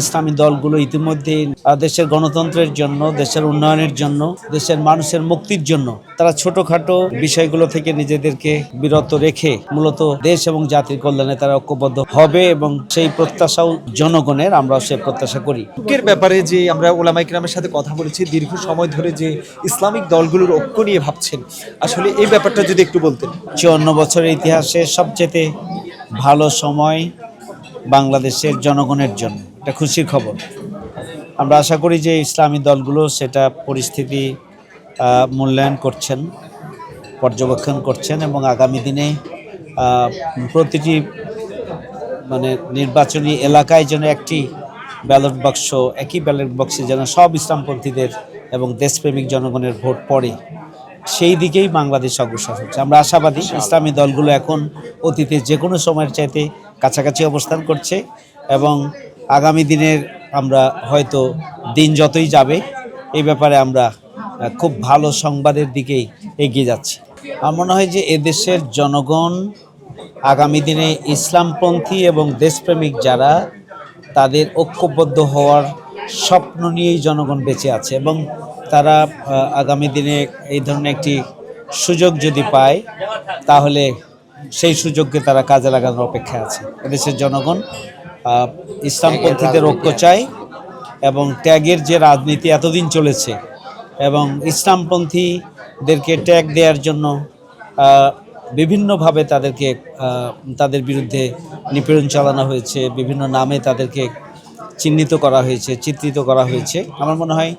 ইসলামী দলগুলো ইতিমধ্যে দেশের গণতন্ত্রের জন্য, দেশের উন্নয়নের জন্য, দেশের মানুষের মুক্তির জন্য তারা ছোটখাটো বিষয়গুলো থেকে নিজেদেরকে বিরত রেখে মূলত দেশ এবং জাতির কল্যাণে তারা ঐক্যবদ্ধ হবে এবং সেই প্রত্যাশাও জনগণের, আমরাও সেই প্রত্যাশা করি। ঐক্যের ব্যাপারে যে আমরা ওলামা ইকরামের সাথে কথা বলেছি, দীর্ঘ সময় ধরে যে ইসলামিক দলগুলোর ঐক্য নিয়ে ভাবছেন, আসলে এই ব্যাপারটা যদি একটু বলতেন। 54 বছরের ইতিহাসে সবচেয়ে ভালো সময় বাংলাদেশের জনগণের জন্য, এটা খুশির খবর। আমরা আশা করি যে ইসলামী দলগুলো সেটা পরিস্থিতি মূল্যায়ন করছেন, পর্যবেক্ষণ করছেন এবং আগামী দিনে প্রতিটি নির্বাচনী এলাকায় যেন একটি ব্যালট বাক্স, একই ব্যালট বক্সে যেন সব ইসলামপন্থীদের এবং দেশপ্রেমিক জনগণের ভোট পড়ে, সেই দিকেই বাংলাদেশ অগ্রসর হচ্ছে। আমরা আশাবাদী ইসলামী দলগুলো এখন অতীতে যে কোনো সময়ের চাইতে কাছাকাছি অবস্থান করছে এবং আগামী দিনের আমরা হয়তো দিন যতই যাবে এই ব্যাপারে আমরা খুব ভালো সংবাদের দিকেই এগিয়ে যাচ্ছি। আমার মনে হয় যে এদেশের জনগণ আগামী দিনে ইসলামপন্থী এবং দেশপ্রেমিক যারা, তাদের ঐক্যবদ্ধ হওয়ার স্বপ্ন নিয়েই জনগণ বেঁচে আছে এবং তারা আগামী দিনে এই ধরনের একটি সুযোগ যদি পায় তাহলে সেই সুযোগকে তারা কাজে লাগানোর অপেক্ষায় আছে। এদেশের জনগণ ইসলামপন্থীদের ঐক্য চায় এবং ত্যাগের যে রাজনীতি এতদিন চলেছে এবং ইসলামপন্থীদেরকে ট্যাগ দেওয়ার জন্য বিভিন্নভাবে তাদের বিরুদ্ধে নিপীড়ন চালানো হয়েছে, বিভিন্ন নামে তাদেরকে চিহ্নিত করা হয়েছে, চিত্রিত করা হয়েছে। আমার মনে হয়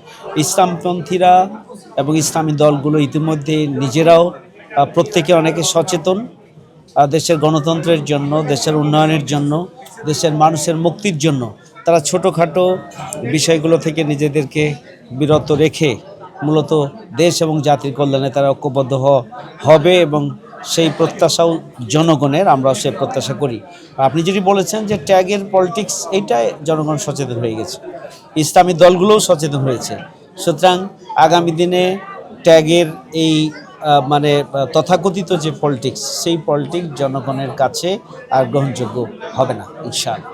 ইসলামপন্থীরা এবং ইসলামী দলগুলো ইতিমধ্যে নিজেরাও প্রত্যেকে অনেকে সচেতন দেশের গণতন্ত্রের জন্য, দেশের উন্নয়নের জন্য, দেশের মানুষের মুক্তির জন্য তারা ছোটোখাটো বিষয়গুলো থেকে নিজেদেরকে বিরত রেখে মূলত দেশ এবং জাতির কল্যাণে তারা ঐক্যবদ্ধ হবে এবং সেই প্রত্যাশাও জনগণের, আমরাও সেই প্রত্যাশা করি। আপনি যদি বলেছেন যে ট্যাগের পলিটিক্স, এইটাই জনগণ সচেতন হয়ে গেছে, ইসলামী দলগুলোও সচেতন হয়েছে। সুতরাং আগামী দিনে ট্যাগের এই তথাকথিত যে পলিটিক্স, সেই পলিটিক্স জনগণের কাছে আর গ্রহণযোগ্য হবে না ইনশাআল্লাহ।